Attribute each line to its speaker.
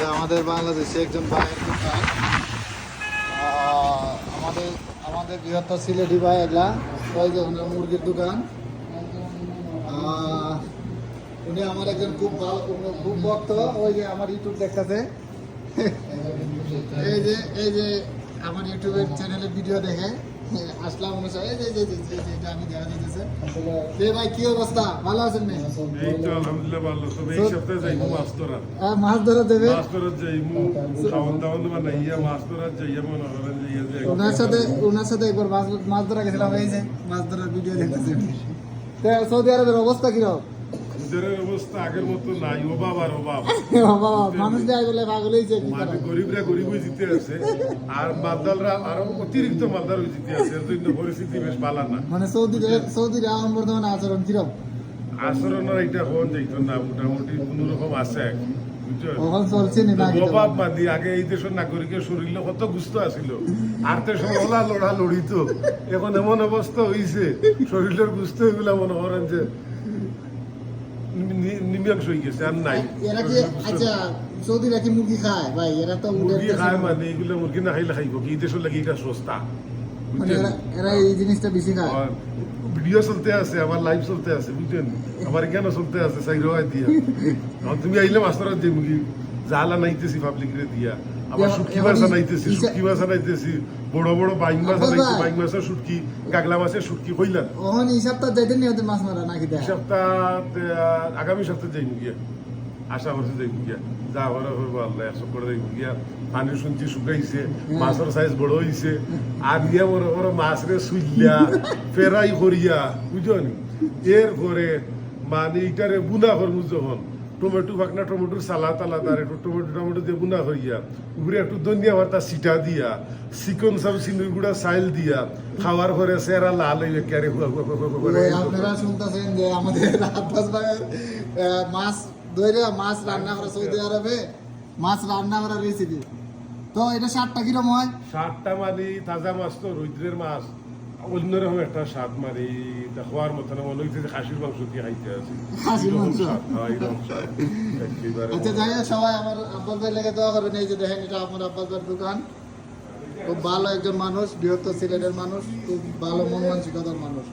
Speaker 1: এটা আমাদের বাংলাদেশে একজন ভাইয়ের দোকান। আমাদের আমাদের বৃহত্তর সিলেটি ভাই এগুলা ওই যে ওনার মুরগির দোকান। উনি আমার একজন খুব ভালো খুব ভক্ত, ওই যে আমার ইউটিউব দেখতেছে, এই যে আমার ইউটিউবের চ্যানেলে ভিডিও দেখে আসলাম অনুসারে এই যে আমি দেখা যাইতেছে। ভাই কি অবস্থা, ভালো আছেন?
Speaker 2: এই তো আলহামদুলিল্লাহ ভালো। তবে এই সপ্তাহে যাইবো মাছ ধরা।
Speaker 1: মাছ ধরা দেবে?
Speaker 2: মাছ ধরা যাইবো, খাওয়ান দাওয়ান বানাইয়া মাছ ধরা যাইয়া মনে করেন যে
Speaker 1: ওনার সাথে একবার মাছ ধরা গেছিলাম, এই যে মাছ ধরার ভিডিও দেখতেছি। সৌদি আরবের অবস্থা কিরকম?
Speaker 2: উদারের অবস্থা আগের মতো নাই, অভাব আর অভাব।
Speaker 1: মানুষ যাই বলে পাগল হয়েছে,
Speaker 2: গরিবরা গরিবই জিতে আছে আর মালদাররা আরো অতিরিক্ত মালদার জিতে আছে। এর জন্য পরিস্থিতি বেশ ভালো না।
Speaker 1: মানে সৌদির এখন বর্তমানে আচরণ কিরকম?
Speaker 2: আচরণের এটা হন যাইতো না, মোটামুটি কোন রকম আছে।
Speaker 1: অভাব
Speaker 2: বাদি আগে এই দেশের নাগরিকের শরীরে কত গুস্ত আছিল, আর তো সবলা লড়া লড়িত। এখন এমন অবস্থা হয়েছে শরীরের গুস্ত এগুলা মনে করেন যে নিম্যাংশ হয়ে গেছে, আর নাই।
Speaker 1: এরা কি আচ্ছা সৌদিরা কি মুরগি খায় ভাই? এরা তো
Speaker 2: মুরগি খায়, মানে এগুলো মুরগি না খাইলে খাইব কি? এই দেশের লাগি এটা সস্তা।
Speaker 1: এরা এই জিনিসটা বেশি খায়।
Speaker 2: ভিডিও চলতে আছে, আমার লাইভ চলতে আছে, বুঝছেন? আমার কেন চলতে আছে চাই রোয়া দিয়া। তুমি আইলে মাস্টার যে মুরগি জালা নাইতেছি পাবলিক রে দিয়া, আবার শুটকি মাছ আনাইতেছি, বড় বড় বাইং মাছ আনাইতেছি, বাইং মাছের শুটকি, গাগলা মাছের শুটকি কইলা।
Speaker 1: ওহন এই সপ্তাহ যাইতে নি হতে মাছ মারা নাকি?
Speaker 2: এই সপ্তাহ আগামী সপ্তাহে যাইব গিয়া, আশা করছি যাইব গিয়া, যা হওয়ার হইব আল্লাহ একশো করে যাইব গিয়া। পানি শুনছি শুকাইছে, মাছের সাইজ বড় হইছে, আর ইয়া বড় বড় মাছ রে সুইলা ফেরাই করিয়া, বুঝলেন? এরপরে মানে ইটারে বুনা করবো যখন, টমেটো ফাঁকনা টমেটোর সালাদ আলাদা, আর একটু টমেটো দিয়ে বুনা করিয়া, উপরে একটু ধনিয়া পাতা সিটা দিয়া, চিকন সব চিনির গুঁড়া চাইল দিয়া, খাওয়ার পরে সেরা লাল হইবে ক্যারে হুয়া।
Speaker 1: আপনারা শুনতেছেন যে আমাদের আব্বাস ভাইয়ের মাছ ধরে মাছ রান্না করা, সৌদি আরবে মাছ রান্না করা রেসিপি। তো এটা স্বাদটা কিরকম হয়?
Speaker 2: স্বাদটা মানে তাজা মাছ তো, রৌদ্রের মাছ, অন্যরকম একটা স্বাদ, মানে খাওয়ার মতো না, মনে হচ্ছে যে খাসির মাংস দিয়ে খাইতে আছে।
Speaker 1: আচ্ছা যাই হোক, সবাই আমার আব্বাস ভাই লেগে দোয়া করবেন। এই যে দেখেন, এটা আমার আব্বাস ভাইয়ের দোকান। খুব ভালো একজন মানুষ, বৃহত্তর সিলেটের মানুষ, খুব ভালো মন মানসিকতার মানুষ।